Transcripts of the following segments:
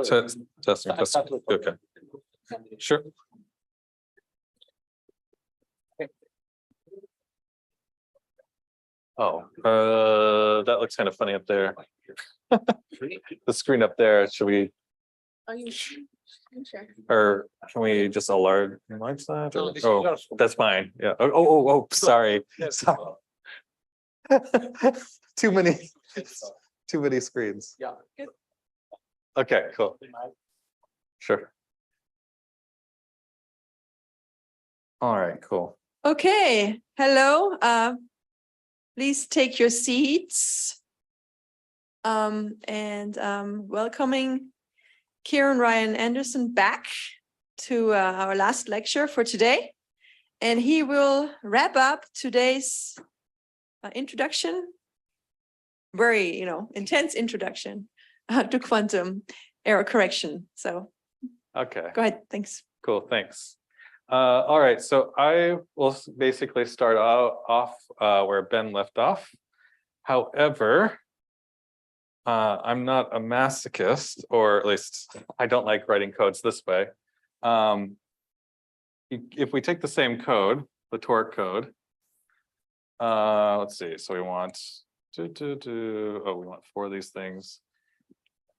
Testing. Okay. Sure. Oh, that looks kind of funny up there. The screen up there. Should we? Are you sure? Or can we just enlarge that? Or, oh, that's fine. Yeah. Oh, sorry. Sorry. Too many screens. Yeah. Okay, cool. Sure. All right, cool. Okay, hello. Please take your seats. Welcoming Kieran Ryan Anderson back to our last lecture for today. And he will wrap up today's introduction, very, intense introduction to quantum error correction. So, okay. Go ahead, thanks. Cool, thanks. All right, so I will basically start off where Ben left off. However, I'm not a masochist, or at least I don't like writing codes this way. If we take the same code, the torque code, let's see, so we want we want 4 of these things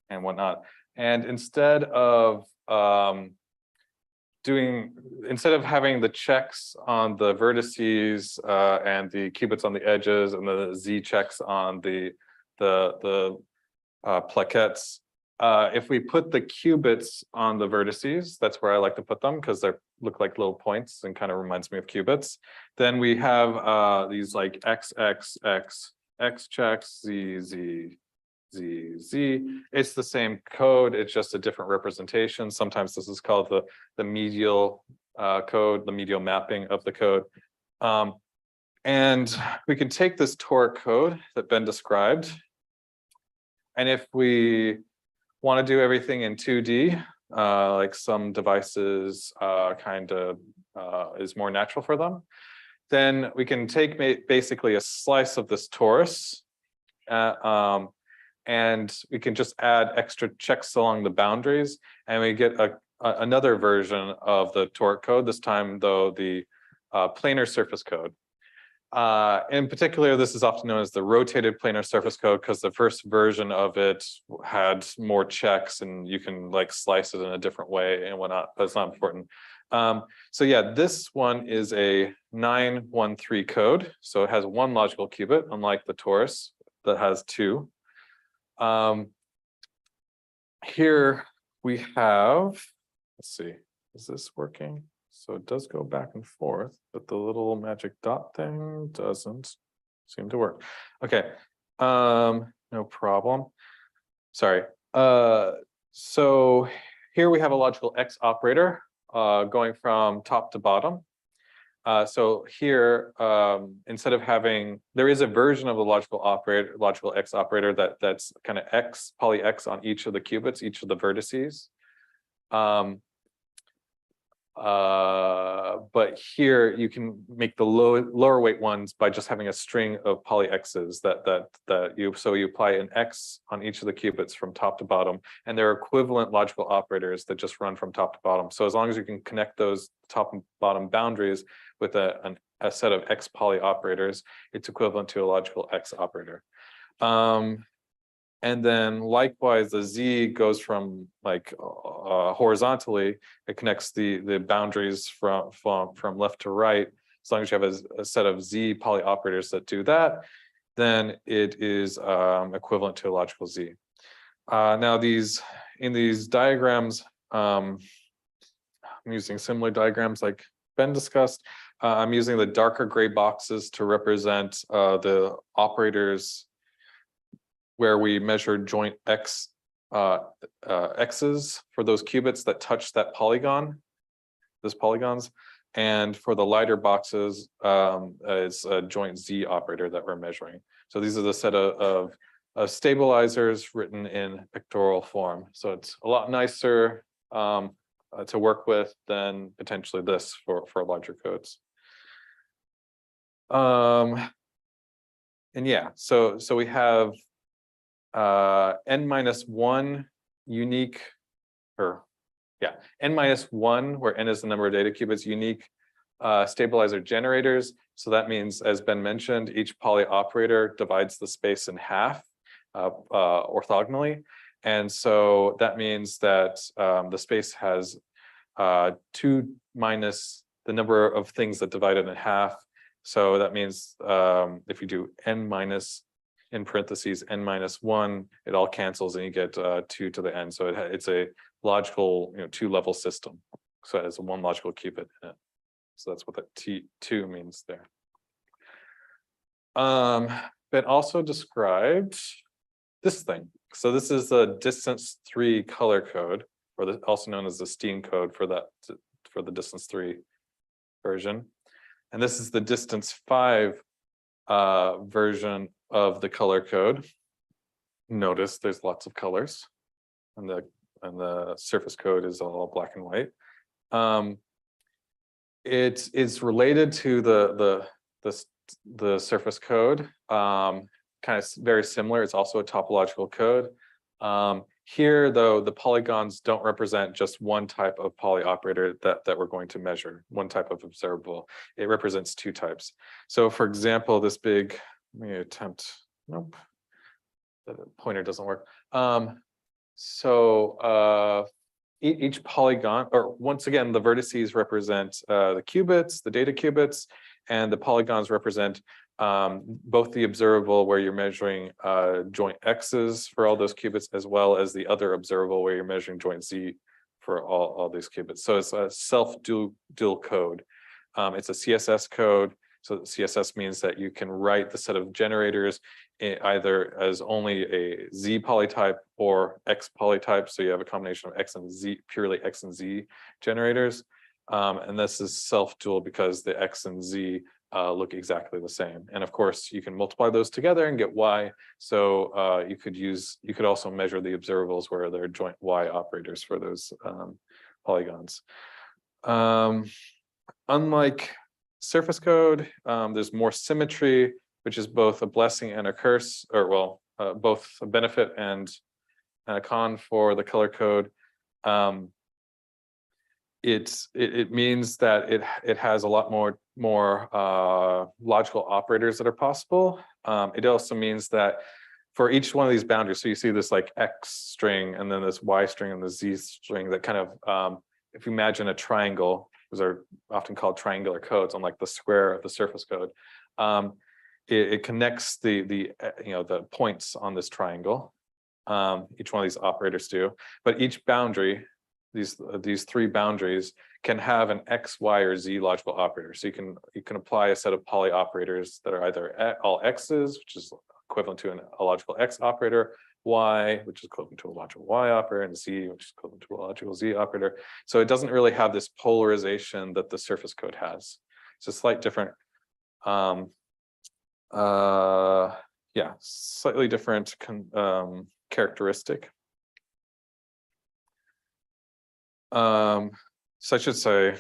and whatnot. And instead of having the checks on the vertices and the qubits on the edges and the Z checks on the plaquettes, if we put the qubits on the vertices, that's where I like to put them because they look like little points and kind of reminds me of qubits. Then we have these like XXXX checks, ZZZZ. It's the same code, it's just a different representation. Sometimes this is called the medial code, the medial mapping of the code. And we can take this torque code that Ben described, and if we want to do everything in 2D, like some devices is more natural for them, then we can take basically a slice of this torus, and we can just add extra checks along the boundaries, and we get another version of the torque code, this time though the planar surface code. In particular, this is often known as the rotated planar surface code because the first version of it had more checks and you can like slice it in a different way and whatnot, but it's not important. So yeah, this one is a 913 code. So it has 1 logical qubit, unlike the torus that has 2. Here we have, let's see, is this working? So it does go back and forth, but the little magic dot thing doesn't seem to work. Okay, no problem. Sorry. So here we have a logical X operator going from top to bottom. So here, instead of having, there is a version of the logical X operator that's kind of X, poly X on each of the qubits, each of the vertices. But here you can make the lower weight ones by just having a string of poly X's so you apply an X on each of the qubits from top to bottom, and they're equivalent logical operators that just run from top to bottom. So as long as you can connect those top and bottom boundaries with a set of X poly operators, it's equivalent to a logical X operator. And then likewise, the Z goes from like horizontally. It connects the boundaries from left to right. As long as you have a set of Z poly operators that do that, then it is equivalent to a logical Z. Now in these diagrams, I'm using similar diagrams like Ben discussed. I'm using the darker gray boxes to represent the operators where we measure joint X's for those qubits that touch that polygon, those polygons. And for the lighter boxes, it's a joint Z operator that we're measuring. So these are the set of stabilizers written in pictorial form. So it's a lot nicer to work with than potentially this for larger codes. And yeah, so we have n-1 unique or yeah, n-1, where n is the number of data qubits, unique stabilizer generators. So that means, as Ben mentioned, each poly operator divides the space in half orthogonally. And so that means that the space has 2 minus the number of things that divide it in half. So that means if you do n minus, in parentheses, n-1, it all cancels and you get 2 to the n. So it's a logical, 2-level system. So it has one logical qubit in it. So that's what that T2 means there. Ben also described this thing. So this is the distance 3 color code, or also known as the Steen code for the distance 3 version. And this is the distance 5 version of the color code. Notice there's lots of colors, and the surface code is all black and white. It's related to the surface code, kind of very similar. It's also a topological code. Here, though, the polygons don't represent just one type of poly operator that we're going to measure, one type of observable. It represents 2 types. So, for example, this big, let me attempt, nope, the pointer doesn't work. Each polygon, or once again, the vertices represent the qubits, the data qubits, and the polygons represent both the observable where you're measuring joint x's for all those qubits, as well as the other observable where you're measuring joint z for all these qubits. So it's a self-dual code. It's a CSS code. So CSS means that you can write the set of generators either as only a Z polytype or X polytype. So you have a combination of X and Z, purely X and Z generators. And this is self-dual because the X and Z look exactly the same. And of course, you can multiply those together and get Y. So you could also measure the observables where there are joint Y operators for those polygons. Unlike surface code, there's more symmetry, which is both a blessing and a curse, or well, both a benefit and a con for the color code. It means that it has a lot more logical operators that are possible. It also means that for each one of these boundaries, so you see this like X string and then this Y string and the Z string that kind of, if you imagine a triangle, those are often called triangular codes, unlike the square of the surface code. It connects the points on this triangle. Each one of these operators do, but each boundary, these 3 boundaries, can have an X, Y, or Z logical operator. So you can apply a set of poly operators that are either all X's, which is equivalent to a logical X operator, Y, which is equivalent to a logical Y operator, and Z, which is equivalent to a logical Z operator. So it doesn't really have this polarization that the surface code has. It's a slight different, slightly different characteristic. So I should say,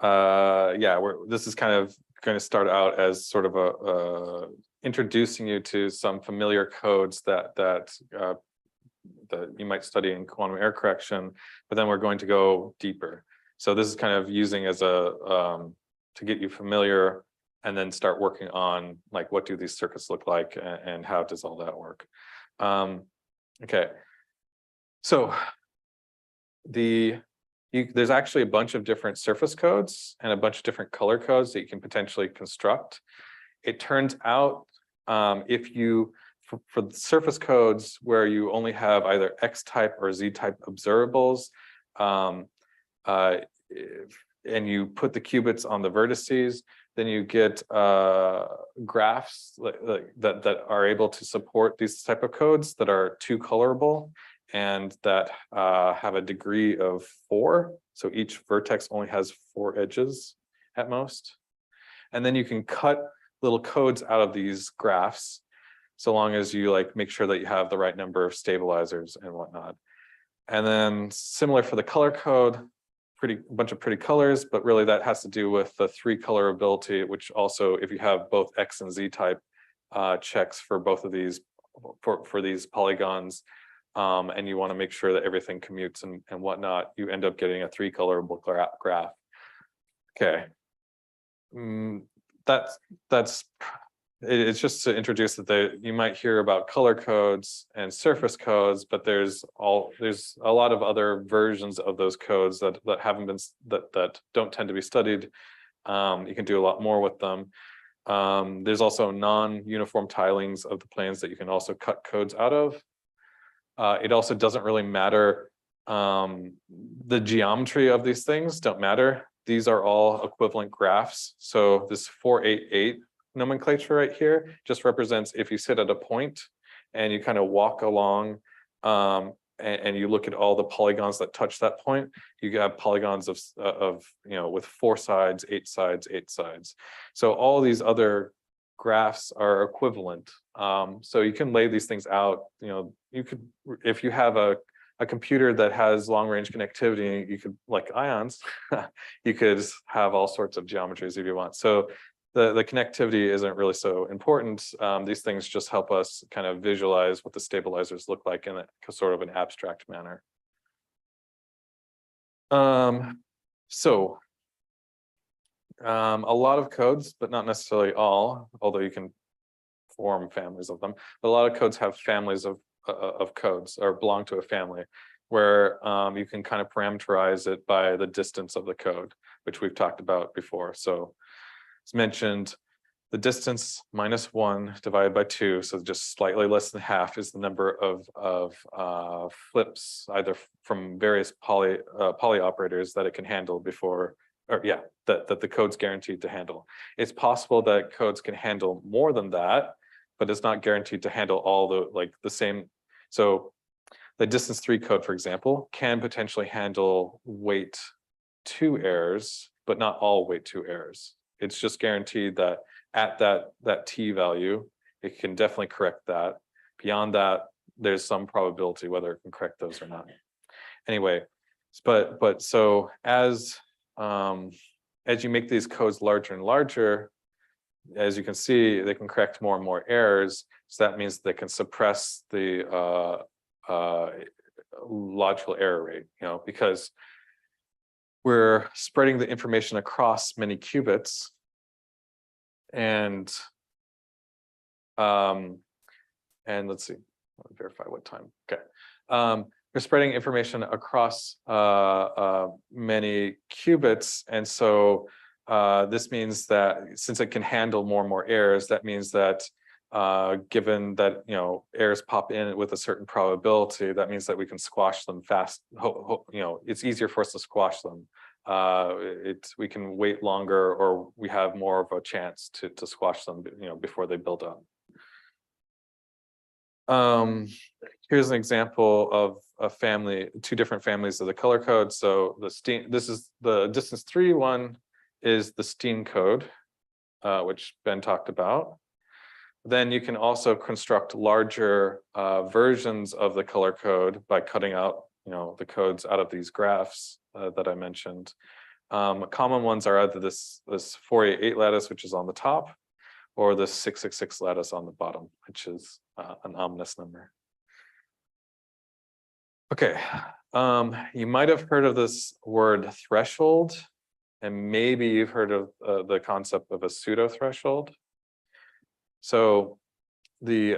this is kind of going to start out as sort of introducing you to some familiar codes that you might study in quantum error correction, but then we're going to go deeper. So this is kind of using as to get you familiar and then start working on like, what do these circuits look like and how does all that work? Okay, so there's actually a bunch of different surface codes and a bunch of different color codes that you can potentially construct. It turns out for the surface codes where you only have either X type or Z type observables, and you put the qubits on the vertices, then you get graphs that are able to support these type of codes that are 2 colorable and that have a degree of 4. So each vertex only has 4 edges at most. And then you can cut little codes out of these graphs, so long as you like make sure that you have the right number of stabilizers and whatnot. And then similar for the color code, a bunch of pretty colors, but really that has to do with the 3 colorability, which also, if you have both X and Z type checks for both of these, for these polygons, and you want to make sure that everything commutes and whatnot, you end up getting a 3-colorable graph. Okay. It's just to introduce that you might hear about color codes and surface codes, but there's a lot of other versions of those codes that haven't been that don't tend to be studied. You can do a lot more with them. There's also non-uniform tilings of the planes that you can also cut codes out of. It also doesn't really matter. The geometry of these things don't matter. These are all equivalent graphs. So this 488 nomenclature right here just represents if you sit at a point and you kind of walk along and you look at all the polygons that touch that point, you have polygons of with 4 sides, 8 sides, 8 sides. So all these other graphs are equivalent. So you can lay these things out. You could, if you have a computer that has long-range connectivity, you could, like ions, you could have all sorts of geometries if you want. So the connectivity isn't really so important. These things just help us kind of visualize what the stabilizers look like in a sort of an abstract manner. A lot of codes, but not necessarily all, although you can form families of them. But a lot of codes have families of codes or belong to a family where you can kind of parameterize it by the distance of the code, which we've talked about before. So as mentioned, the distance -1 divided by 2, so just slightly less than half, is the number of flips, either from various poly operators that it can handle before, or yeah, that the code's guaranteed to handle. It's possible that codes can handle more than that, but it's not guaranteed to handle all the same. So the distance 3 code, for example, can potentially handle weight 2 errors, but not all weight 2 errors. It's just guaranteed that at that t value, it can definitely correct that. Beyond that, there's some probability whether it can correct those or not. Anyway, but so as you make these codes larger and larger, as you can see, they can correct more and more errors. So that means they can suppress the logical error rate, because we're spreading the information across many qubits, and let's see, let me verify what time. Okay, we're spreading information across many qubits, and so this means that since it can handle more and more errors, that means that given that errors pop in with a certain probability, that means that we can squash them fast. It's easier for us to squash them. We can wait longer, or we have more of a chance to squash them, before they build up. Here's an example of a family, 2 different families of the color code. So this is the distance 3 one is the Steen code, which Ben talked about. Then you can also construct larger versions of the color code by cutting out, the codes out of these graphs that I mentioned. Common ones are either this 488 lattice, which is on the top, or the 666 lattice on the bottom, which is an ominous number. Okay, you might have heard of this word threshold, and maybe you've heard of the concept of a pseudo-threshold. So the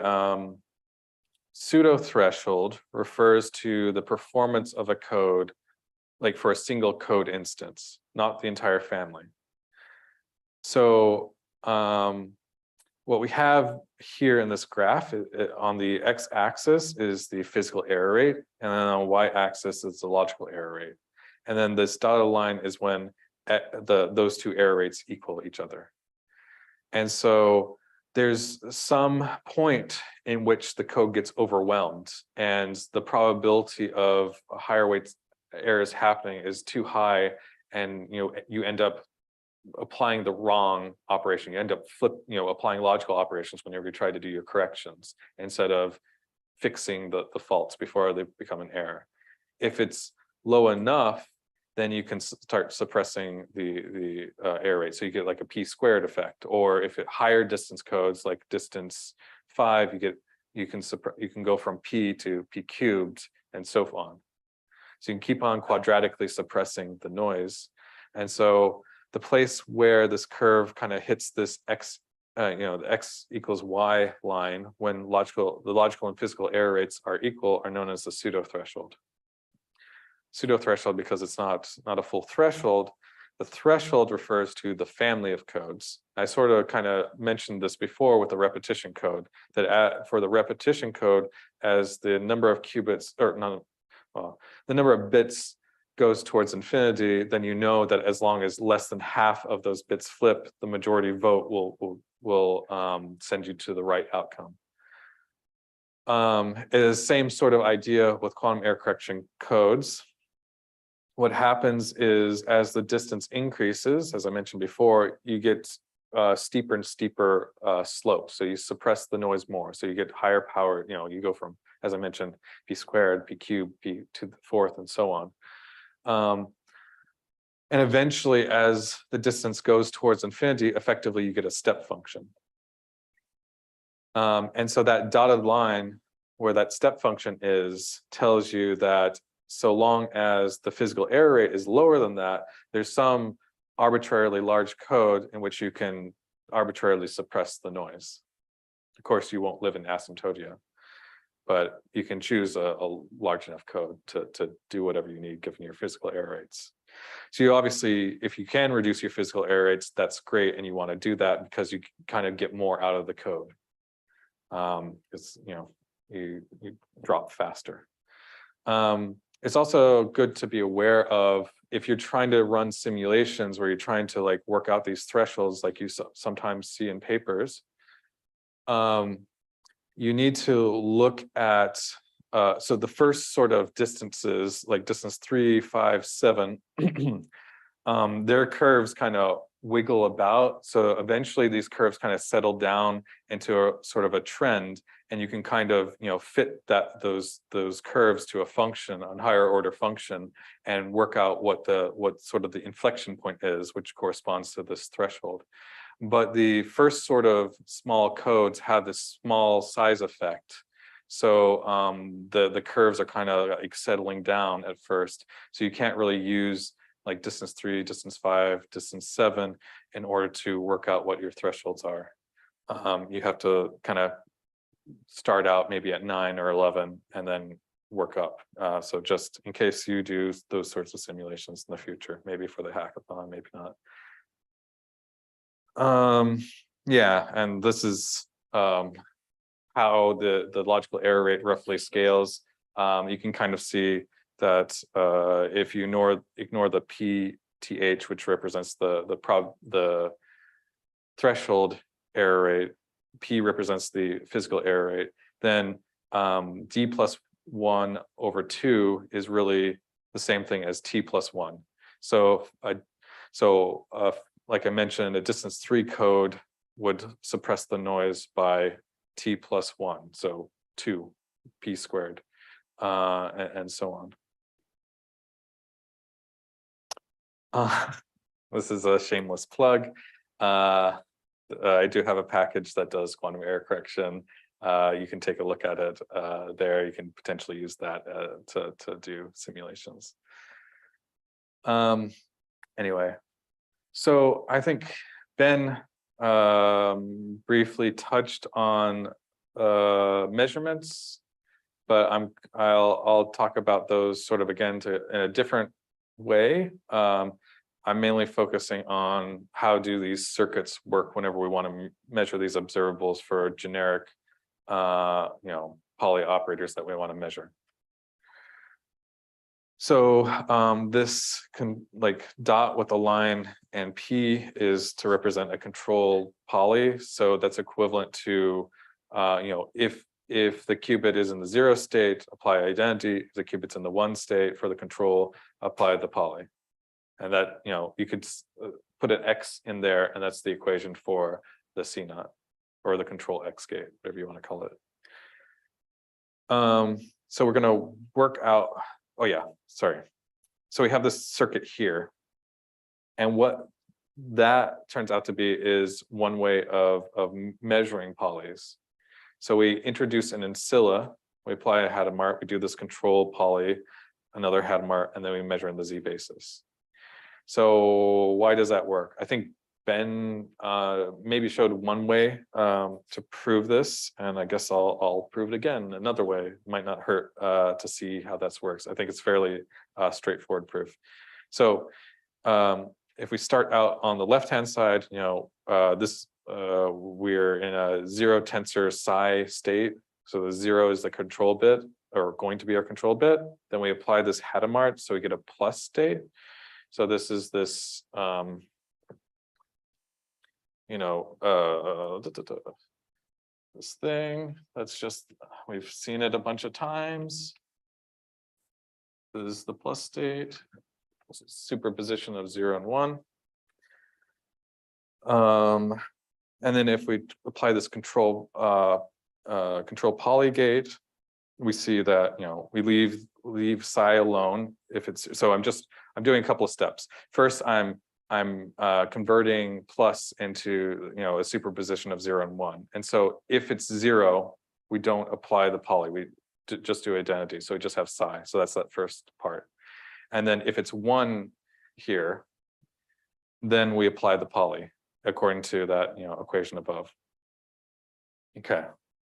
pseudo-threshold refers to the performance of a code, like for a single code instance, not the entire family. So what we have here in this graph, on the x-axis is the physical error rate, and then on the y-axis is the logical error rate. And then this dotted line is when those 2 error rates equal each other. And so there's some point in which the code gets overwhelmed, and the probability of higher weight errors happening is too high, and you end up applying the wrong operation. You end up applying logical operations whenever you try to do your corrections, instead of fixing the faults before they become an error. If it's low enough, then you can start suppressing the error rate. So you get like a p-squared effect, or if it higher distance codes like distance 5, you get you can go from P to P cubed and so on. So you can keep on quadratically suppressing the noise. And so the place where this curve kind of hits this X, the X equals Y line when the logical and physical error rates are equal are known as the pseudo-threshold. Pseudo-threshold because it's not a full threshold. The threshold refers to the family of codes. I sort of kind of mentioned this before with the repetition code, that for the repetition code, as the number of qubits, the number of bits goes towards infinity, then you know that as long as less than half of those bits flip, the majority vote will send you to the right outcome. It is the same sort of idea with quantum error correction codes. What happens is as the distance increases, as I mentioned before, you get steeper and steeper slopes. So you suppress the noise more. So you get higher power, you go from, as I mentioned, P squared, P cubed, P to the fourth, and so on. And eventually, as the distance goes towards infinity, effectively you get a step function. And so that dotted line where that step function is tells you that so long as the physical error rate is lower than that, there's some arbitrarily large code in which you can arbitrarily suppress the noise. Of course, you won't live in asymptotia, but you can choose a large enough code to do whatever you need given your physical error rates. So you obviously, if you can reduce your physical error rates, that's great, and you want to do that because you kind of get more out of the code. It's you drop faster. It's also good to be aware of if you're trying to run simulations where you're trying to like work out these thresholds like you sometimes see in papers. You need to look at, so the first sort of distances, like distance 3, 5, 7, their curves kind of wiggle about. So eventually these curves kind of settle down into a sort of a trend, and you can kind of fit those curves to a function, a higher order function, and work out what sort of the inflection point is, which corresponds to this threshold. But the first sort of small codes have this small size effect. So the curves are kind of like settling down at first. So you can't really use like distance 3, distance 5, distance 7 in order to work out what your thresholds are. You have to kind of start out maybe at 9 or 11 and then work up. So just in case you do those sorts of simulations in the future, maybe for the hackathon, maybe not. Yeah, and this is how the logical error rate roughly scales. You can kind of see that if you ignore the PTH, which represents the threshold error rate, P represents the physical error rate, then D plus 1 over 2 is really the same thing as T plus 1. So like I mentioned, a distance 3 code would suppress the noise by T plus 1, so 2 P squared, and so on. This is a shameless plug. I do have a package that does quantum error correction. You can take a look at it there. You can potentially use that to do simulations. Anyway, so I think Ben briefly touched on measurements, but I'll talk about those sort of again in a different way. I'm mainly focusing on how do these circuits work whenever we want to measure these observables for generic, poly operators that we want to measure. So this dot with a line and P is to represent a control poly. So that's equivalent to, if the qubit is in the 0 state, apply identity. If the qubit's in the 1 state for the control, apply the poly. And that, you could put an X in there, and that's the equation for the CNOT, or the control X gate, whatever you want to call it. So we're going to work out, So we have this circuit here. And what that turns out to be is one way of measuring polys. So we introduce an ancilla, we apply a Hadamard, we do this control poly, another Hadamard, and then we measure in the Z basis. So why does that work? I think Ben maybe showed one way to prove this, and I guess I'll prove it again another way. It might not hurt to see how that works. I think it's fairly straightforward proof. So if we start out on the left-hand side, we're in a zero tensor psi state. So the 0 is the control bit, or going to be our control bit. Then we apply this Hadamard, so we get a plus state. So this is this, this thing that's just, we've seen it a bunch of times. This is the plus state. This is superposition of 0 and 1. And then if we apply this control polygate, we see that we leave psi alone if it's, so I'm doing a couple of steps. First, I'm converting plus into a superposition of 0 and 1. And so if it's 0, we don't apply the poly, we just do identity. So we just have psi. So that's that first part. And then if it's 1 here, then we apply the poly according to that equation above. Okay,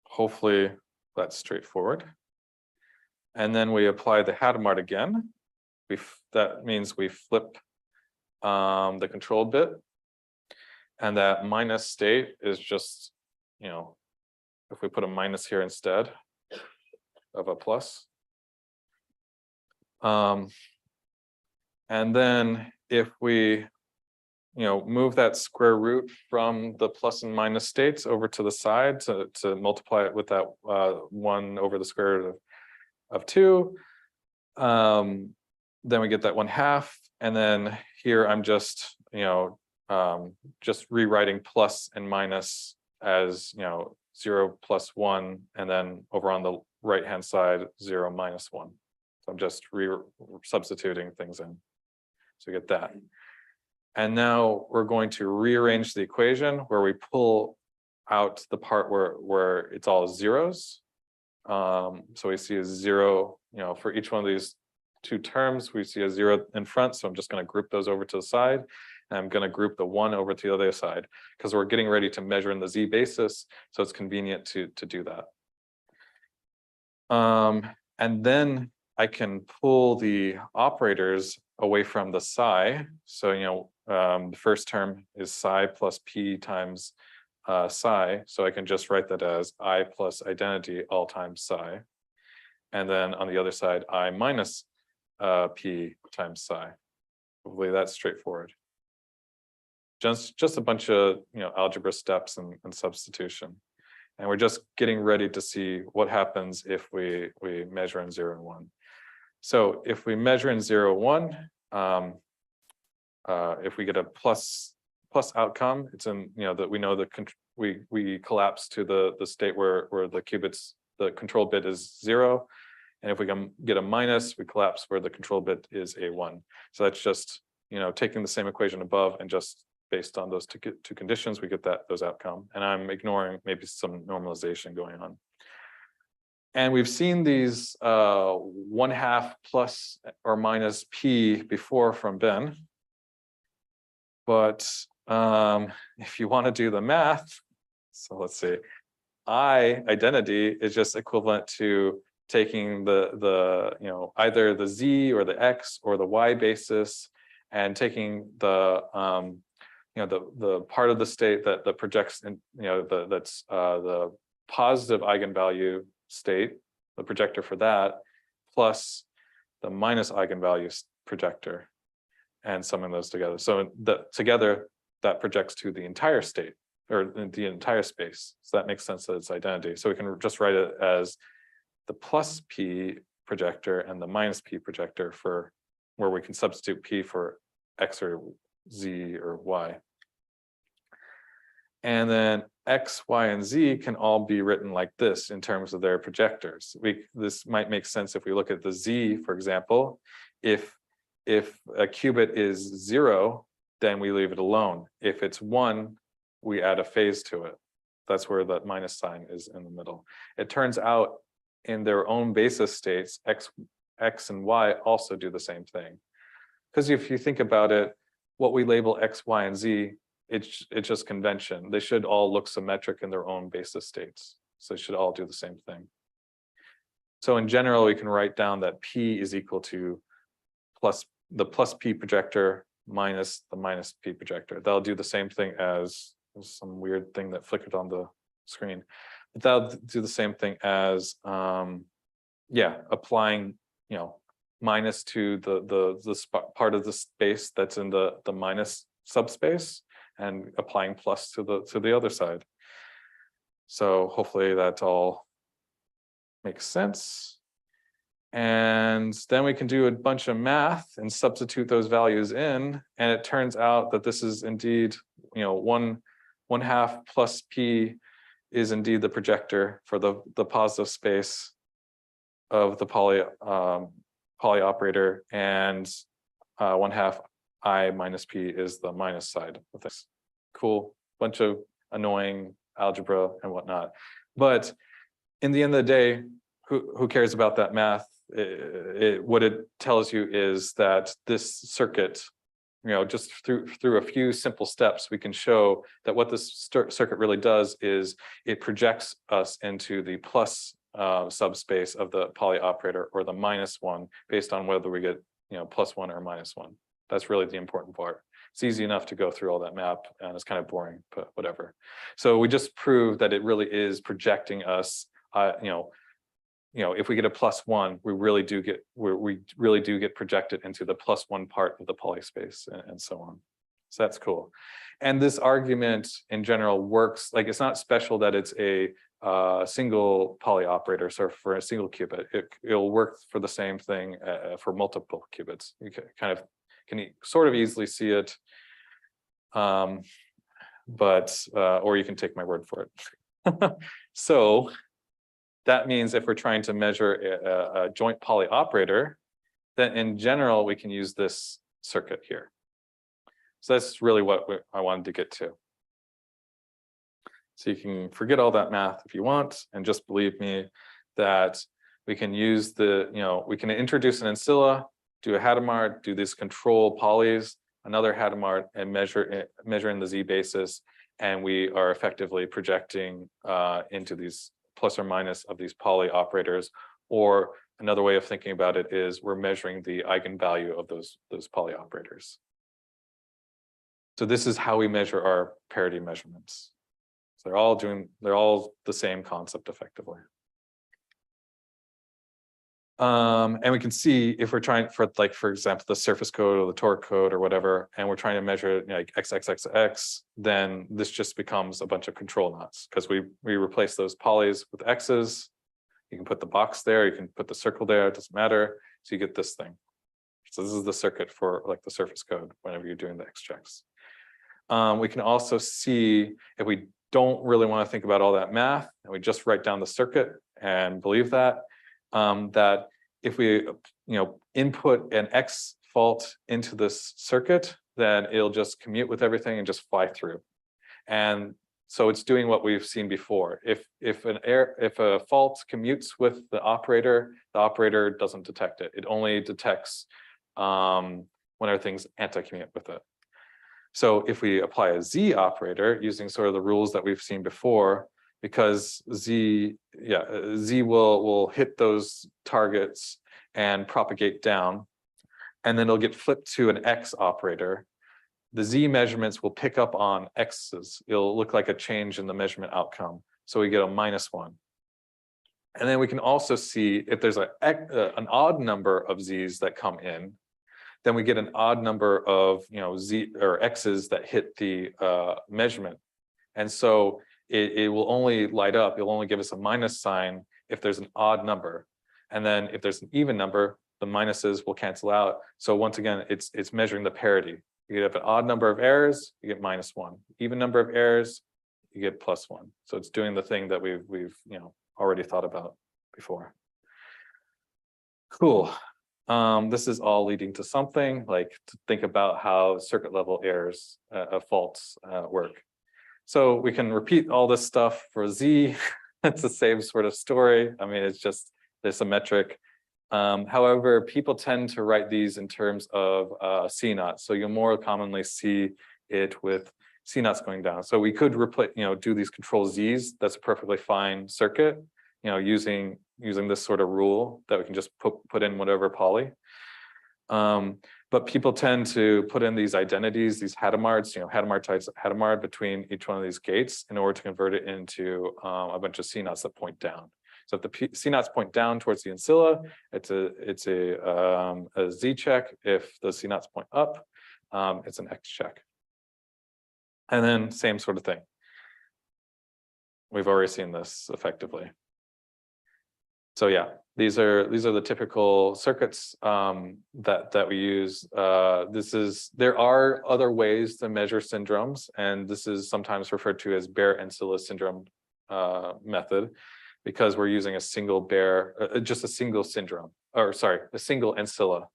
hopefully that's straightforward. And then we apply the Hadamard again. That means we flip the control bit, and that minus state is just, if we put a minus here instead of a plus. And then if we move that square root from the plus and minus states over to the side to multiply it with that 1 over the square root of 2, then we get that 1/2. And then here I'm just just rewriting plus and minus as 0 plus 1, and then over on the right hand side 0 minus 1. So I'm just substituting things in. So we get that. And now we're going to rearrange the equation where we pull out the part where it's all zeros. So we see a 0, for each one of these 2 terms, we see a 0 in front. So I'm just going to group those over to the side. And I'm going to group the 1 over to the other side because we're getting ready to measure in the Z basis. So it's convenient to do that. And then I can pull the operators away from the psi. So, the first term is psi plus p times psi. So I can just write that as I plus identity all times psi. And then on the other side, I minus p times psi. Hopefully that's straightforward. Just a bunch of algebra steps and substitution. And we're just getting ready to see what happens if we measure in 0 and 1. So if we measure in 0, 1, if we get a plus outcome, it's in that we know that we collapse to the state where the qubits, the control bit is 0, and if we can get a minus, we collapse where the control bit is a 1. So that's just taking the same equation above and just based on those two conditions, we get those outcome. And I'm ignoring maybe some normalization going on. And we've seen these 1/2 plus or minus p before from Ben. But if you want to do the math, so let's see, identity is just equivalent to taking the either the Z or the X or the Y basis and taking the part of the state that projects in, that's the positive eigenvalue state, the projector for that, plus the minus eigenvalue projector, and summing those together. So together that projects to the entire state or the entire space. So that makes sense that it's identity. So we can just write it as the plus P projector and the minus P projector for where we can substitute P for X or Z or Y. And then X, Y, and Z can all be written like this in terms of their projectors. This might make sense if we look at the Z, for example. If a qubit is 0, then we leave it alone. If it's 1, we add a phase to it. That's where that minus sign is in the middle. It turns out in their own basis states, X and Y also do the same thing. Because if you think about it, what we label X, Y, and Z, it's just convention. They should all look symmetric in their own basis states. So they should all do the same thing. So in general, we can write down that P is equal to the plus P projector minus the minus P projector. That'll do the same thing as some weird thing that flickered on the screen. But that'll do the same thing as, yeah, applying, you know, minus to the part of the space that's in the minus subspace and applying plus to the other side. So hopefully that all makes sense. And then we can do a bunch of math and substitute those values in. And it turns out that this is indeed, you know, one half plus P is indeed the projector for the positive space of the poly operator, and 1/2 I minus P is the minus side of this. Cool, bunch of annoying algebra and whatnot. But in the end of the day, who cares about that math? What it tells you is that this circuit, you know, just through a few simple steps, we can show that what this circuit really does is it projects us into the plus subspace of the poly operator, or the -1, based on whether we get, you know, +1 or -1. That's really the important part. It's easy enough to go through all that map, and it's kind of boring, but whatever. So we just proved that it really is projecting us. You know, if we get a +1, we really do get projected into the +1 part of the poly space, and so on. So that's cool. And this argument in general works. Like, it's not special that it's a single poly operator, so for a single qubit, it'll work for the same thing for multiple qubits. You can sort of easily see it, but or you can take my word for it. So that means if we're trying to measure a joint poly operator, then in general we can use this circuit here. So that's really what I wanted to get to. So you can forget all that math if you want, and just believe me that we can use we can introduce an ancilla, do a Hadamard, do these control polys, another Hadamard, and measure in the Z basis, and we are effectively projecting into these plus or minus of these poly operators. Or another way of thinking about it is we're measuring the eigenvalue of those poly operators. So this is how we measure our parity measurements. So they're all the same concept effectively. And we can see if we're trying for example, the surface code or the torque code or whatever, and we're trying to measure, you know, like XXXX, then this just becomes a bunch of control knots, because we replace those polys with X's. You can put the box there, you can put the circle there, it doesn't matter. So you get this thing. So this is the circuit for like the surface code whenever you're doing the X checks. We can also see, if we don't really want to think about all that math, and we just write down the circuit and believe that, that if we, you know, input an X fault into this circuit, then it'll just commute with everything and just fly through. And so it's doing what we've seen before. If a fault commutes with the operator doesn't detect it. It only detects whenever things anti-commute with it. So if we apply a Z operator using sort of the rules that we've seen before, because Z will hit those targets and propagate down, and then it'll get flipped to an X operator. The Z measurements will pick up on X's. It'll look like a change in the measurement outcome. So we get a -1. And then we can also see if there's an odd number of Z's that come in, then we get an odd number of, you know, Z or X's that hit the measurement. And so it will only light up, it'll only give us a minus sign if there's an odd number. And then if there's an even number, the minuses will cancel out. So once again, it's measuring the parity. You get an odd number of errors, you get -1. Even number of errors, you get +1. So it's doing the thing that we've you know, already thought about before. Cool. This is all leading to something, like to think about how circuit level errors faults work. So we can repeat all this stuff for Z. It's the same sort of story. I mean, it's just they're symmetric. However, people tend to write these in terms of CNOT. So you'll more commonly see it with CNOTs going down. So we could replace, do these control Z's. That's a perfectly fine circuit, using this sort of rule that we can just put in whatever poly. But people tend to put in these identities, these Hadamards, Hadamard types Hadamard between each one of these gates in order to convert it into a bunch of CNOTs that point down. So if the CNOTs point down towards the ancilla, it's a Z check. If the CNOTs point up, it's an X check. And then same sort of thing. We've already seen this effectively. So yeah, these are the typical circuits that we use. There are other ways to measure syndromes, and this is sometimes referred to as bare ancilla syndrome method, because we're using a single bare, just a single syndrome, or sorry, a single ancilla.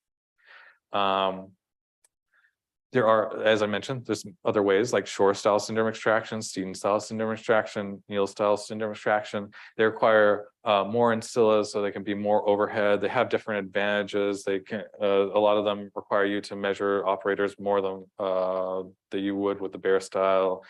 There are, as I mentioned, there's other ways like Shor-style syndrome extraction, Steeden-style syndrome extraction, Neal-style syndrome extraction. They require more ancillas so they can be more overhead. They have different advantages. They can, a lot of them require you to measure operators more than that you would with the bare style.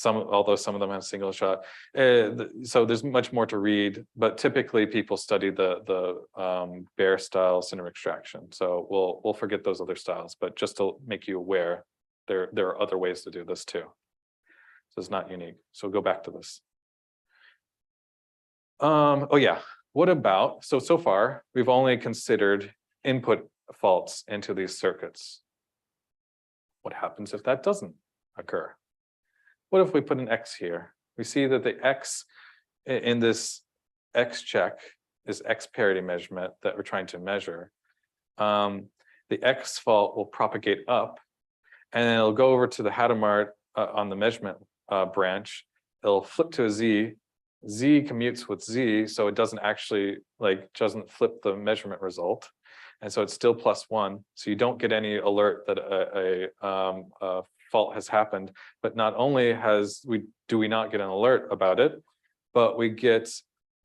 Although some of them have single shot. So there's much more to read, but typically people study the bare style syndrome extraction. So we'll forget those other styles, but just to make you aware, there are other ways to do this too. So it's not unique. So go back to this. Oh yeah, what about, so far we've only considered input faults into these circuits. What happens if that doesn't occur? What if we put an X here? We see that the X in this X check is X parity measurement that we're trying to measure. The X fault will propagate up, and then it'll go over to the Hadamard on the measurement branch. It'll flip to a Z. Z commutes with Z, so it doesn't actually doesn't flip the measurement result, and so it's still +1. So you don't get any alert that a fault has happened. But not only do we not get an alert about it, but we get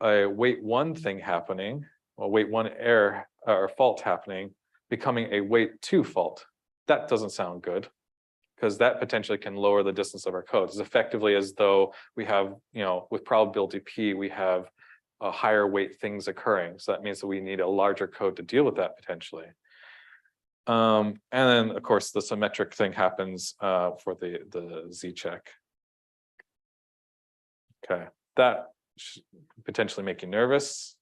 a weight 1 thing happening, a weight 1 error or fault happening, becoming a weight 2 fault. That doesn't sound good, because that potentially can lower the distance of our code. It's effectively as though we have, with probability P, we have a higher weight things occurring. So that means that we need a larger code to deal with that potentially. And then, of course, the symmetric thing happens for the Z check. Okay, that should potentially make you nervous.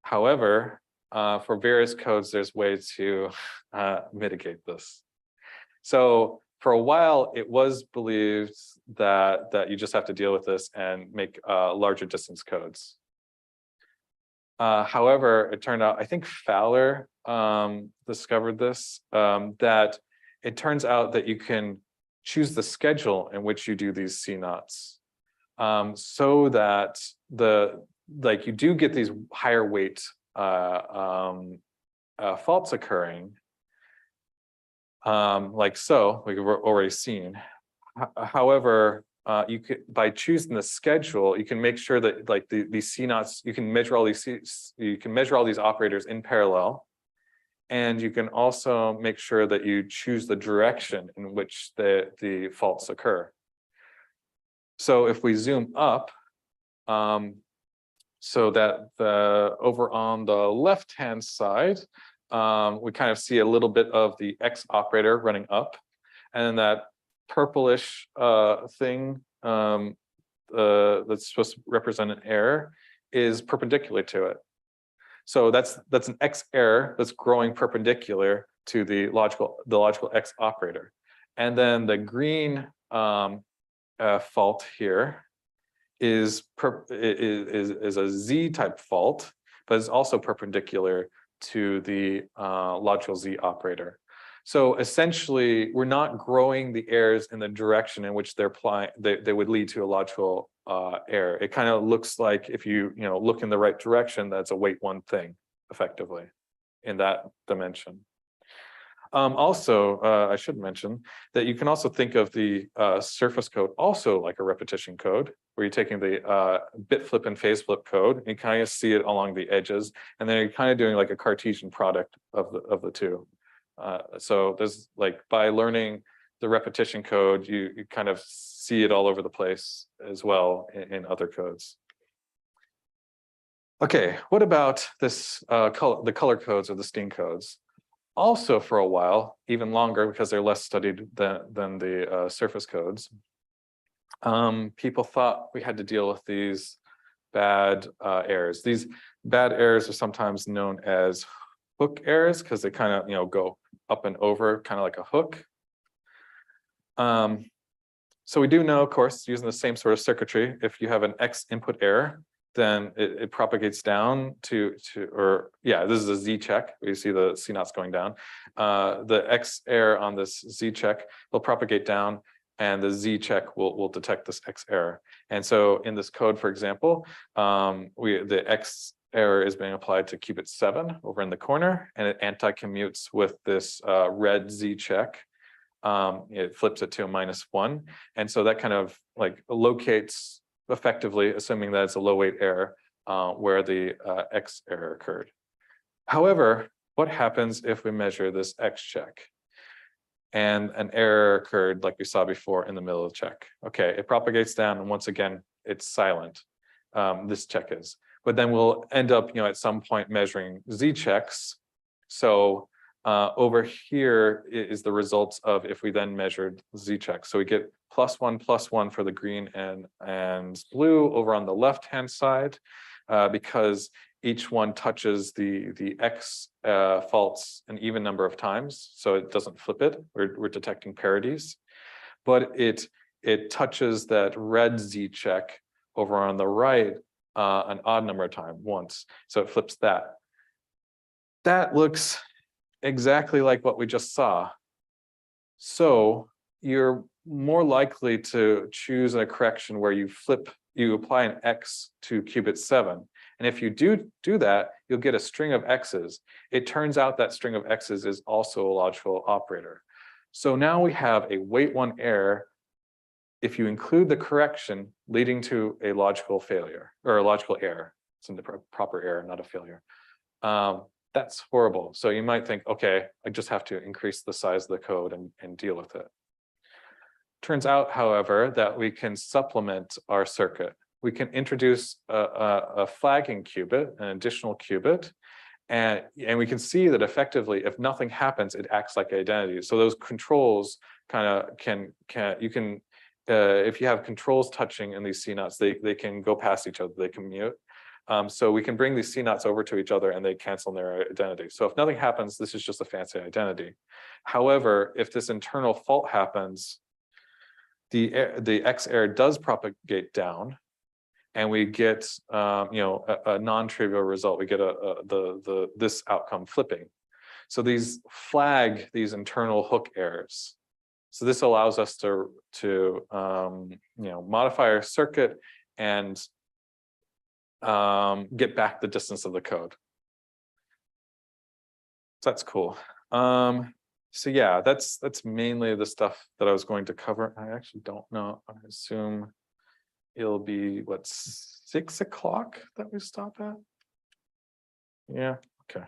However, for various codes, there's ways to mitigate this. So for a while, it was believed that you just have to deal with this and make larger distance codes. However, it turned out, I think Fowler discovered this, that it turns out that you can choose the schedule in which you do these CNOTs, so that you do get these higher weight faults occurring, like so, we've already seen. However, you could, by choosing the schedule, you can make sure that these CNOTs, you can measure all these operators in parallel, and you can also make sure that you choose the direction in which the faults occur. So if we zoom up, so that over on the left-hand side, we kind of see a little bit of the X operator running up, and then that purplish thing that's supposed to represent an error is perpendicular to it. So that's an X error that's growing perpendicular to the logical X operator. And then the green fault here is a Z type fault, but it's also perpendicular to the logical Z operator. So essentially, we're not growing the errors in the direction in which they would lead to a logical error. It kind of looks like if you look in the right direction, that's a weight 1 thing, effectively, in that dimension. Also, I should mention that you can also think of the surface code also like a repetition code, where you're taking the bit flip and phase flip code, and you kind of see it along the edges, and then you're kind of doing like a Cartesian product of the two. So there's like, by learning the repetition code, you kind of see it all over the place as well in other codes. Okay, what about this the color codes or the Steen codes? Also, for a while, even longer, because they're less studied than the surface codes, people thought we had to deal with these bad errors. These bad errors are sometimes known as hook errors because they kind of go up and over, kind of like a hook. So we do know, of course, using the same sort of circuitry, if you have an X input error, then it propagates down this is a Z check. We see the CNOTs going down. The X error on this Z check will propagate down, and the Z check will detect this X error. And so in this code, for example, the X error is being applied to qubit 7 over in the corner, and it anti-commutes with this red Z check. It flips it to a -1. And so that kind of like locates effectively, assuming that it's a low weight error, where the X error occurred. However, what happens if we measure this X check and an error occurred like we saw before in the middle of the check? Okay, it propagates down, and once again, it's silent. This check is. But then we'll end up, at some point measuring Z checks. So over here is the results of if we then measured Z checks. So we get +1 for the green and blue over on the left-hand side, because each one touches the X faults an even number of times, so it doesn't flip it. We're detecting parities, but it touches that red Z check over on the right an odd number of times, once, so it flips that. That looks exactly like what we just saw. So you're more likely to choose a correction where you apply an X to qubit 7. And if you do that, you'll get a string of X's. It turns out that string of X's is also a logical operator. So now we have a weight 1 error if you include the correction leading to a logical failure or a logical error. It's a proper error, not a failure. That's horrible. So you might think, okay, I just have to increase the size of the code and deal with it. Turns out, however, that we can supplement our circuit. We can introduce a flagging qubit, an additional qubit, and we can see that effectively, if nothing happens, it acts like identity. So those controls kind of if you have controls touching in these CNOTs, they can go past each other, they commute. So we can bring these CNOTs over to each other and they cancel their identity. So if nothing happens, this is just a fancy identity. However, if this internal fault happens, the X error does propagate down, and we get a non-trivial result. We get this outcome flipping. So these flag these internal hook errors. So this allows us to modify our circuit and get back the distance of the code. So that's cool. So yeah, that's mainly the stuff that I was going to cover. I actually don't know. I assume it'll be what, 6 o'clock that we stop at? Yeah. Okay.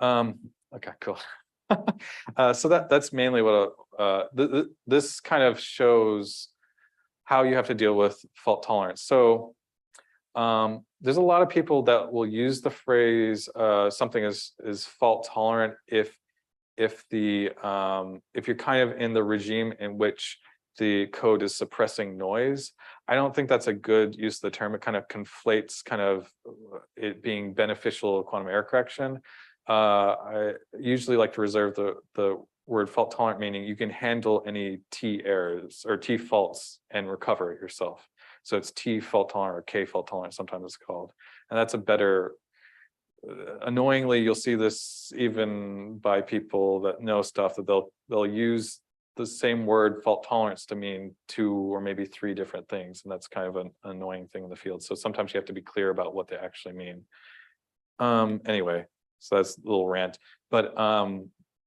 Okay. Cool. So that's mainly what this kind of shows how you have to deal with fault tolerance. So there's a lot of people that will use the phrase something is fault tolerant if you're kind of in the regime in which the code is suppressing noise. I don't think that's a good use of the term. It kind of conflates kind of it being beneficial quantum error correction. I usually like to reserve the word fault tolerant, meaning you can handle any T errors or T faults and recover it yourself. So it's T fault tolerant or K fault tolerant, sometimes it's called. And that's a better, annoyingly, you'll see this even by people that know stuff, that they'll use the same word fault tolerance to mean 2 or maybe 3 different things. And that's kind of an annoying thing in the field. So sometimes you have to be clear about what they actually mean. Anyway, so that's a little rant. But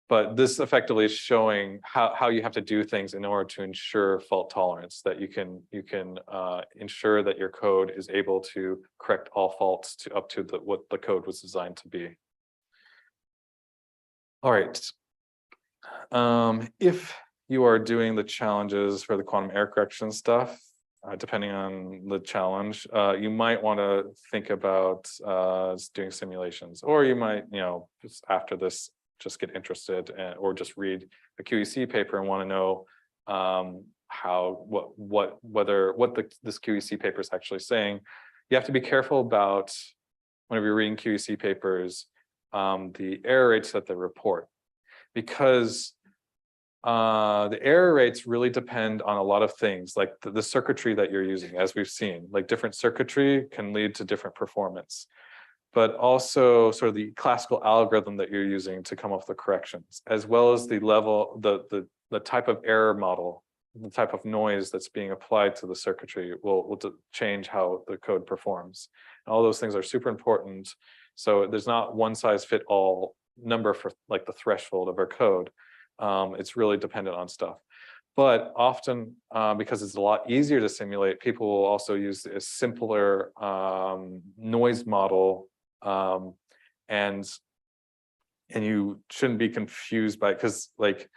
but this effectively is showing how you have to do things in order to ensure fault tolerance, that you can ensure that your code is able to correct all faults to up to what the code was designed to be. All right. If you are doing the challenges for the quantum error correction stuff, depending on the challenge, you might want to think about doing simulations, or you might, just after this, just get interested or just read a QEC paper and want to know this QEC paper is actually saying. You have to be careful about, whenever you're reading QEC papers, the error rates that they report, because the error rates really depend on a lot of things, like the circuitry that you're using, as we've seen. Like different circuitry can lead to different performance, but also sort of the classical algorithm that you're using to come up with the corrections, as well as the level, the type of error model, the type of noise that's being applied to the circuitry will change how the code performs. And all those things are super important. So there's not one size fit all number for like the threshold of our code. It's really dependent on stuff. But often, because it's a lot easier to simulate, people will also use a simpler noise model, and you shouldn't be confused by it, because let's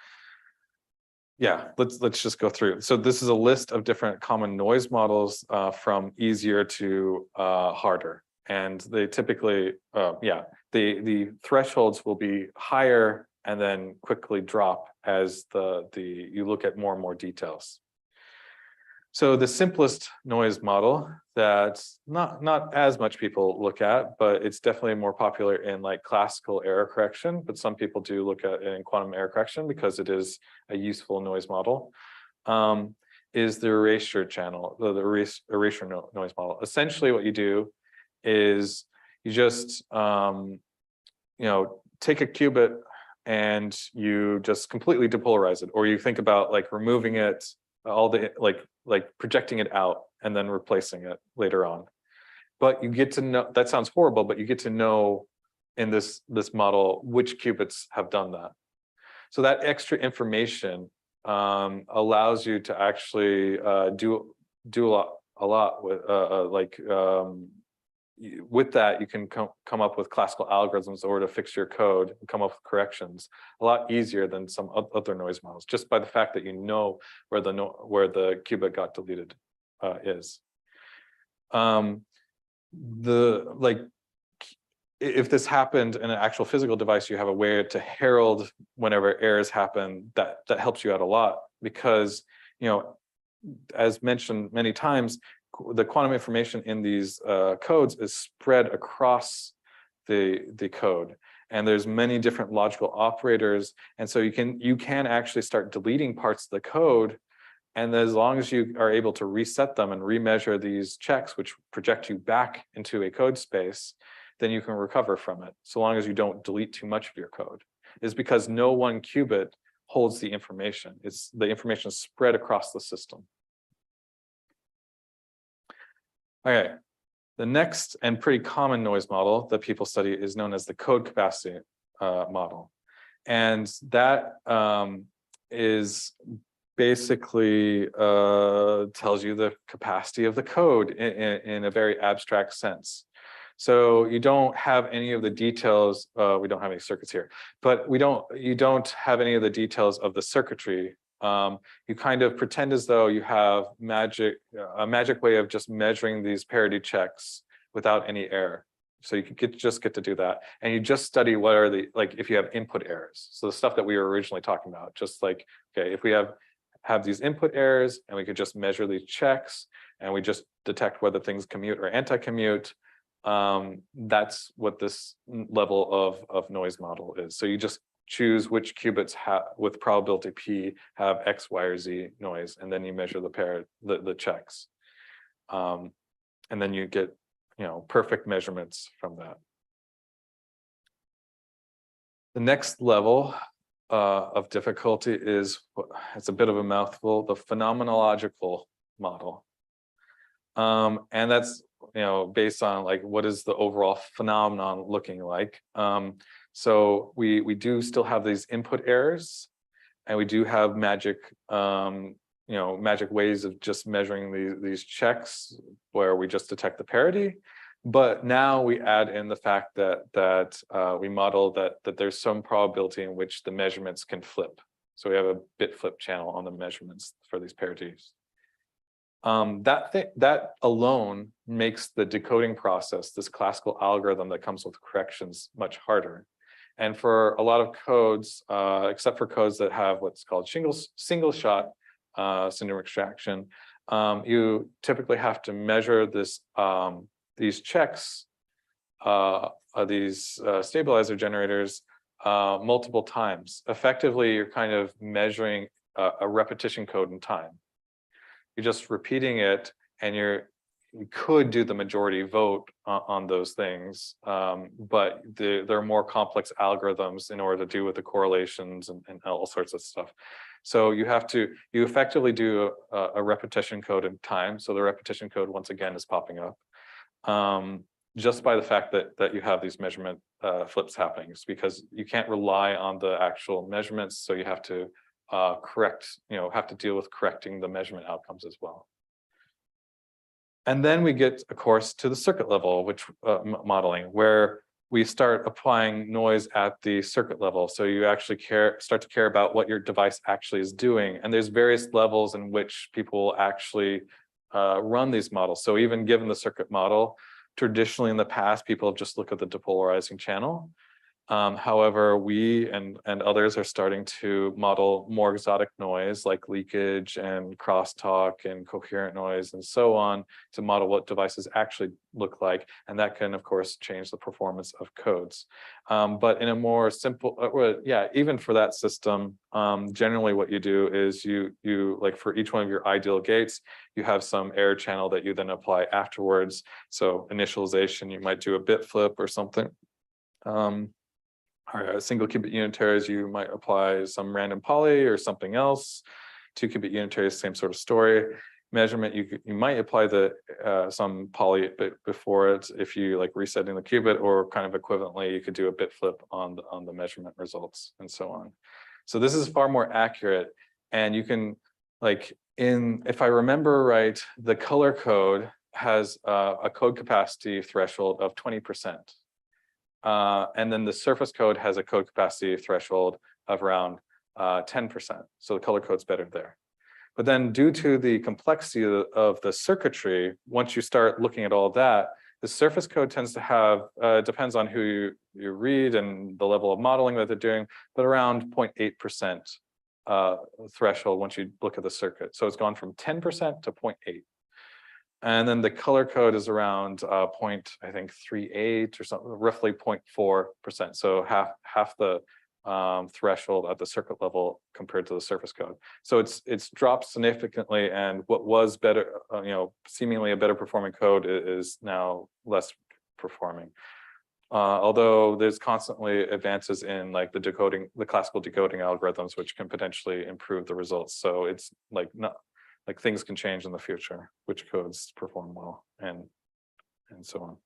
just go through. So this is a list of different common noise models from easier to harder, and they typically, the thresholds will be higher and then quickly drop as you look at more and more details. So the simplest noise model that not as much people look at, but it's definitely more popular in like classical error correction, but some people do look at it in quantum error correction because it is a useful noise model, is the erasure channel, the erasure noise model. Essentially what you do is you just take a qubit and you just completely depolarize it, or you think about like removing it, like projecting it out and then replacing it later on. But you get to know, that sounds horrible, but you get to know in this model which qubits have done that. So that extra information allows you to actually do a lot with with that. You can come up with classical algorithms in order to fix your code and come up with corrections a lot easier than some other noise models, just by the fact that you know where the qubit got deleted is. If this happened in an actual physical device, you have a way to herald whenever errors happen. That helps you out a lot, because as mentioned many times, the quantum information in these codes is spread across the code, and there's many different logical operators, and so you can actually start deleting parts of the code, and as long as you are able to reset them and remeasure these checks, which project you back into a code space, then you can recover from it, so long as you don't delete too much of your code. It's because no one qubit holds the information. The information is spread across the system. Okay, the next and pretty common noise model that people study is known as the code capacity model. And that is basically tells you the capacity of the code in a very abstract sense. So you don't have any of the details, we don't have any circuits here, but you don't have any of the details of the circuitry. You kind of pretend as though you have a magic way of just measuring these parity checks without any error. So you could just get to do that. And you just study what are if you have input errors. So the stuff that we were originally talking about, just like, okay, if we have these input errors and we could just measure these checks and we just detect whether things commute or anti-commute, that's what this level of noise model is. So you just choose which qubits with probability P have X, Y, or Z noise, and then you measure the checks. And then you get perfect measurements from that. The next level of difficulty is, it's a bit of a mouthful, the phenomenological model. And that's based on what is the overall phenomenon looking like. So we do still have these input errors, and we do have magic, magic ways of just measuring these checks where we just detect the parity. But now we add in the fact that we model that there's some probability in which the measurements can flip. So we have a bit flip channel on the measurements for these parities. That alone makes the decoding process, this classical algorithm that comes with corrections, much harder. And for a lot of codes, except for codes that have what's called single shot syndrome extraction, you typically have to measure these checks, these stabilizer generators, multiple times. Effectively, you're kind of measuring a repetition code in time. You're just repeating it, and you could do the majority vote on those things, but there are more complex algorithms in order to do with the correlations and all sorts of stuff. So you effectively do a repetition code in time. So the repetition code, once again, is popping up just by the fact that you have these measurement flips happening. It's because you can't rely on the actual measurements, so you have to have to deal with correcting the measurement outcomes as well. And then we get, of course, to the circuit level, which modeling, where we start applying noise at the circuit level. So you actually start to care about what your device actually is doing. And there's various levels in which people actually run these models. So even given the circuit model, traditionally in the past, people have just looked at the depolarizing channel. However, we and others are starting to model more exotic noise like leakage and crosstalk and coherent noise and so on to model what devices actually look like. And that can, of course, change the performance of codes. But in a more simple, even for that system, generally what you do is you like for each one of your ideal gates, you have some error channel that you then apply afterwards. So initialization, you might do a bit flip or something. Single qubit unitaries, you might apply some random poly or something else. 2 qubit unitaries, same sort of story. Measurement, you might apply some poly before it if you like resetting the qubit, or kind of equivalently, you could do a bit flip on the measurement results and so on. So this is far more accurate, and you can if I remember right, the color code has a code capacity threshold of 20%. And then the surface code has a code capacity threshold of around 10%. So the color code's better there. But then due to the complexity of the circuitry, once you start looking at all of that, the surface code tends to have, depends on who you read and the level of modeling that they're doing, but around 0.8% threshold once you look at the circuit. So it's gone from 10% to 0.8. And then the color code is around 0.38 or something, roughly 0.4%. So half the threshold at the circuit level compared to the surface code. So it's dropped significantly, and what was better, seemingly a better performing code is now less performing. Although there's constantly advances in like the classical decoding algorithms, which can potentially improve the results. So it's things can change in the future, which codes perform well, and so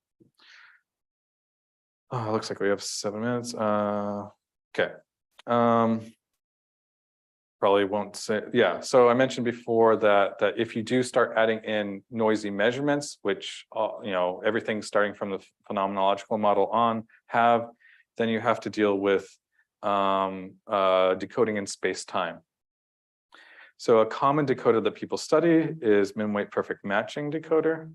on. Looks like we have 7 minutes. Okay. Probably won't say, yeah. So I mentioned before that if you do start adding in noisy measurements, which everything starting from the phenomenological model on then you have to deal with decoding in space-time. So a common decoder that people study is min-weight perfect matching decoder.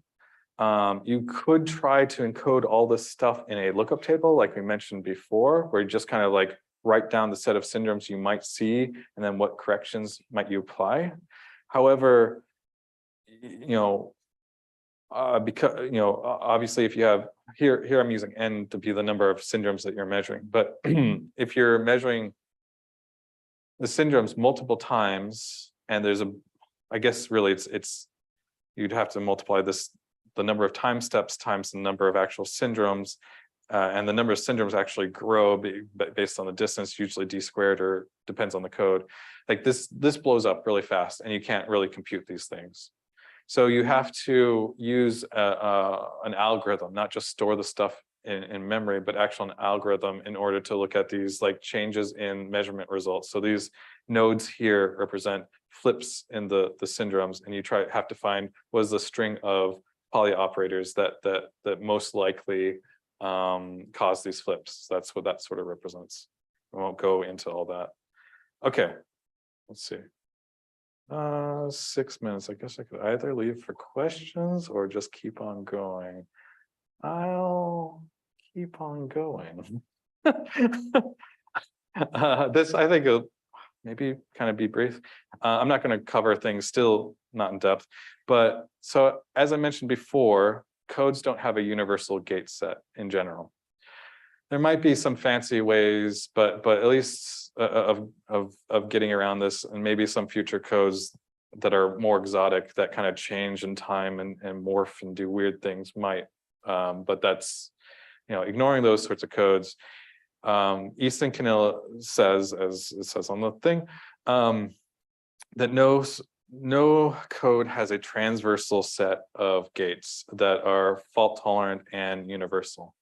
You could try to encode all this stuff in a lookup table, like we mentioned before, where you just kind of like write down the set of syndromes you might see, and then what corrections might you apply. However, because obviously, if you have here I'm using n to be the number of syndromes that you're measuring, but if you're measuring the syndromes multiple times, and there's I guess really it's you'd have to multiply the number of time steps times the number of actual syndromes, and the number of syndromes actually grow based on the distance, usually d squared, or depends on the code. Like this blows up really fast, and you can't really compute these things. So you have to use an algorithm, not just store the stuff in memory, but actually an algorithm in order to look at these like changes in measurement results. So these nodes here represent flips in the syndromes, and you have to find what is the string of poly operators that most likely cause these flips. That's what that sort of represents. I won't go into all that. Okay, let's see. 6 minutes. I guess I could either leave for questions or just keep on going. I'll keep on going. This, I think, will maybe kind of be brief. I'm not going to cover things, still not in depth. But so, as I mentioned before, codes don't have a universal gate set in general. There might be some fancy ways, but at least of getting around this, and maybe some future codes that are more exotic that kind of change in time and morph and do weird things might. But that's, ignoring those sorts of codes. Easton Canilla says, as it says on the thing, that no code has a transversal set of gates that are fault tolerant and universal.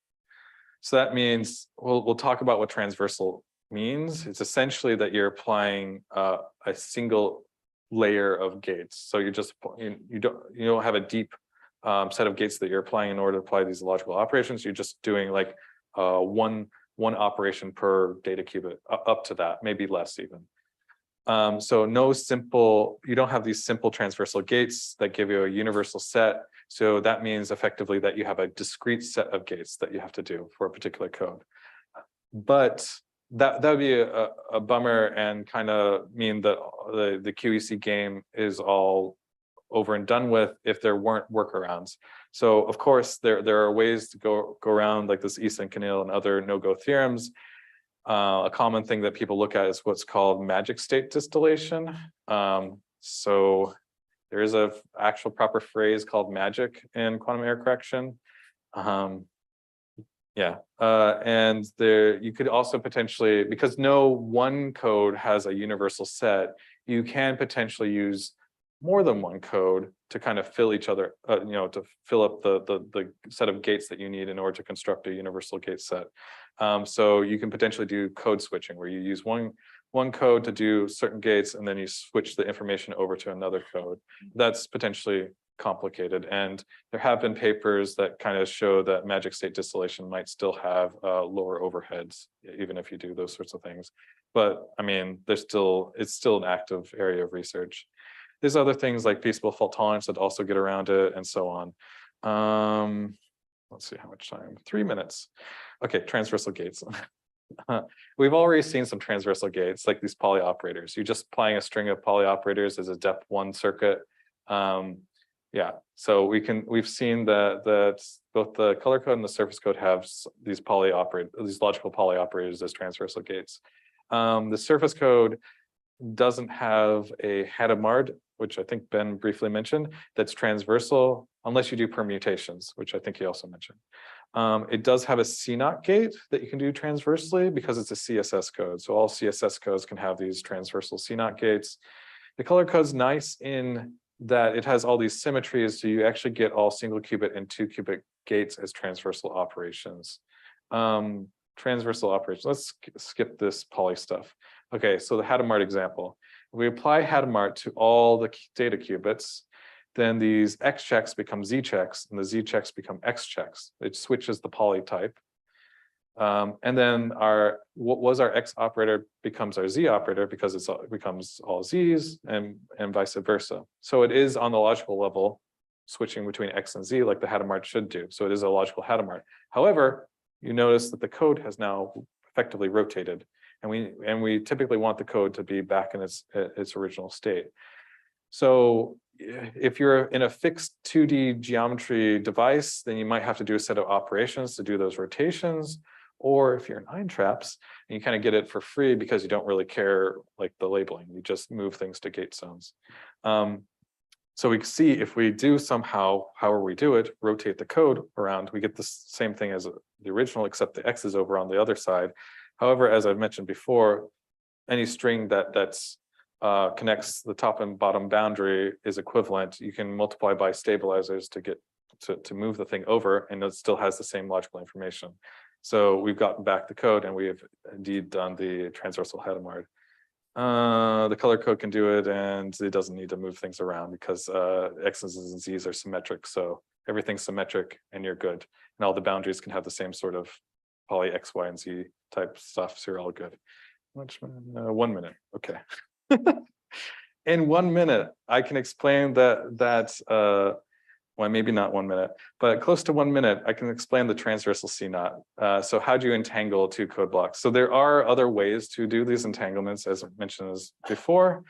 So that means we'll talk about what transversal means. It's essentially that you're applying a single layer of gates. So you don't have a deep set of gates that you're applying in order to apply these logical operations. You're just doing like one operation per data qubit, up to that, maybe less even. So you don't have these simple transversal gates that give you a universal set. So that means effectively that you have a discrete set of gates that you have to do for a particular code. But that would be a bummer and kind of mean that the QEC game is all over and done with if there weren't workarounds. So of course there are ways to go around, like this Easton Canilla and other no-go theorems. A common thing that people look at is what's called magic state distillation. So there is a actual proper phrase called magic in quantum error correction. And there you could also potentially, because no one code has a universal set, you can potentially use more than one code to kind of fill each other, to fill up the set of gates that you need in order to construct a universal gate set. So you can potentially do code switching, where you use one code to do certain gates, and then you switch the information over to another code. That's potentially complicated, and there have been papers that kind of show that magic state distillation might still have lower overheads, even if you do those sorts of things. But I mean, it's still an active area of research. There's other things like feasible fault tolerance that also get around it, and so on. Let's see how much time. 3 minutes. Okay, transversal gates. We've already seen some transversal gates, like these poly operators. You're just applying a string of poly operators as a depth 1 circuit. So we've seen that both the color code and the surface code have these logical poly operators as transversal gates. The surface code doesn't have a Hadamard, which I think Ben briefly mentioned, that's transversal unless you do permutations, which I think he also mentioned. It does have a CNOT gate that you can do transversely because it's a CSS code. So all CSS codes can have these transversal CNOT gates. The color code's nice in that it has all these symmetries, so you actually get all single qubit and 2 qubit gates as transversal operations. Transversal operations, let's skip this poly stuff. Okay, so the Hadamard example. If we apply Hadamard to all the data qubits, then these X checks become Z checks, and the Z checks become X checks. It switches the poly type. And then what was our X operator becomes our Z operator because it becomes all Z's and vice versa. So it is on the logical level switching between X and Z like the Hadamard should do. So it is a logical Hadamard. However, you notice that the code has now effectively rotated, and we typically want the code to be back in its original state. So if you're in a fixed 2D geometry device, then you might have to do a set of operations to do those rotations. Or if you're in Eintraps, and you kind of get it for free because you don't really care like the labeling, you just move things to gate zones. So we can see if we do somehow, however we do it, rotate the code around, we get the same thing as the original, except the X is over on the other side. However, as I've mentioned before, any string that connects the top and bottom boundary is equivalent. You can multiply by stabilizers to get to move the thing over, and it still has the same logical information. So we've gotten back the code, and we have indeed done the transversal Hadamard. The color code can do it, and it doesn't need to move things around because X's and Z's are symmetric. So everything's symmetric, and you're good. And all the boundaries can have the same sort of poly X, Y, and Z type stuff. So you're all good. 1 minute. Okay. In 1 minute, I can explain well, maybe not 1 minute, but close to 1 minute, I can explain the transversal CNOT. So how do you entangle two code blocks? So there are other ways to do these entanglements, as mentioned before,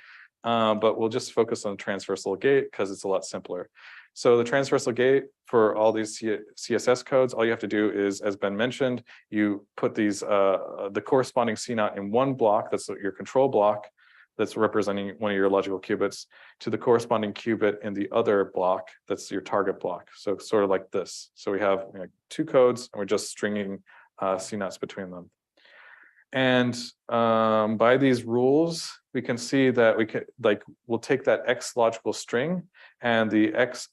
but we'll just focus on the transversal gate because it's a lot simpler. So the transversal gate for all these CSS codes, all you have to do is, as Ben mentioned, you put these the corresponding CNOT in one block, that's your control block, that's representing one of your logical qubits, to the corresponding qubit in the other block, that's your target block. So it's sort of like this. So we have two codes, and we're just stringing CNOTs between them. And by these rules, we can see that we'll take that X logical string, and the X,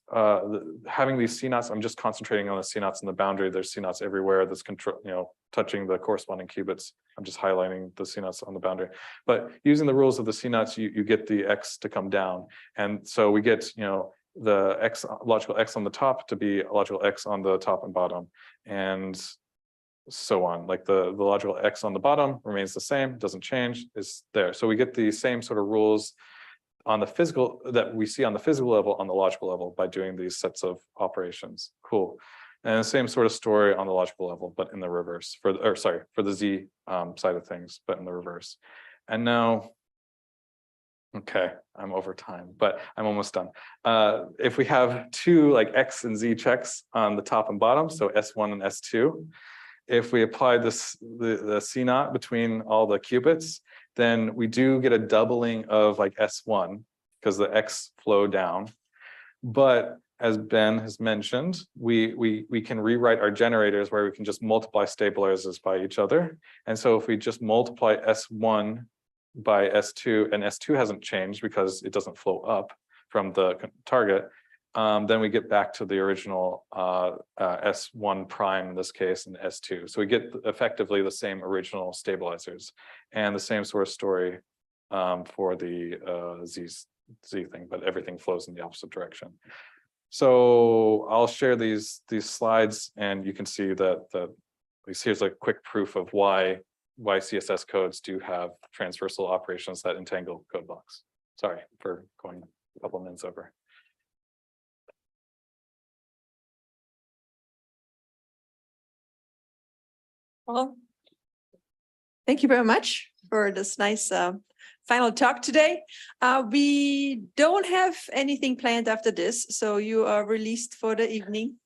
having these CNOTs, I'm just concentrating on the CNOTs in the boundary. There's CNOTs everywhere that's touching the corresponding qubits. I'm just highlighting the CNOTs on the boundary. But using the rules of the CNOTs, you get the X to come down. And so we get, the X, logical X on the top to be logical X on the top and bottom. And so on, like the logical X on the bottom remains the same, doesn't change, is there. So we get the same sort of rules on the physical that we see on the physical level, on the logical level, by doing these sets of operations. Cool. And the same sort of story on the logical level, but in the reverse, for the Z side of things, but in the reverse. And now, okay, I'm over time, but I'm almost done. If we have two like X and Z checks on the top and bottom, so S1 and S2, if we apply the CNOT between all the qubits, then we do get a doubling of like S1 because the X flow down. But as Ben has mentioned, we can rewrite our generators where we can just multiply stabilizers by each other. And so if we just multiply S1 by S2, and S2 hasn't changed because it doesn't flow up from the target, then we get back to the original S1 prime in this case, and S2. So we get effectively the same original stabilizers, and the same sort of story for the Z thing, but everything flows in the opposite direction. So I'll share these slides, and you can see that at least here's a quick proof of why CSS codes do have transversal operations that entangle code blocks. Sorry for going a couple of minutes over. Well, thank you very much for this nice final talk today. We don't have anything planned after this, so you are released for the evening.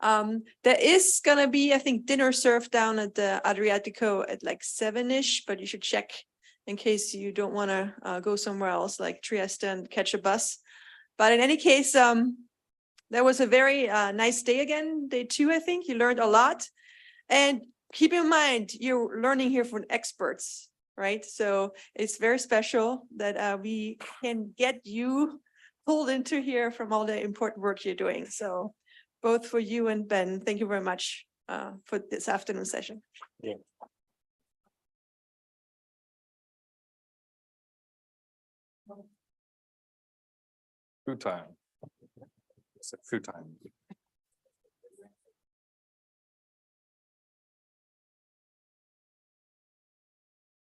There is gonna be, I think, dinner served down at the Adriatico at like 7-ish, but you should check in case you don't want to go somewhere else like Trieste and catch a bus. But in any case, there was a very nice day again, day 2, I think. You learned a lot. And keep in mind, you're learning here from experts, right? So it's very special that we can get you pulled into here from all the important work you're doing. So both for you and Ben, thank you very much for this afternoon session. Yeah. Food time. It's food time.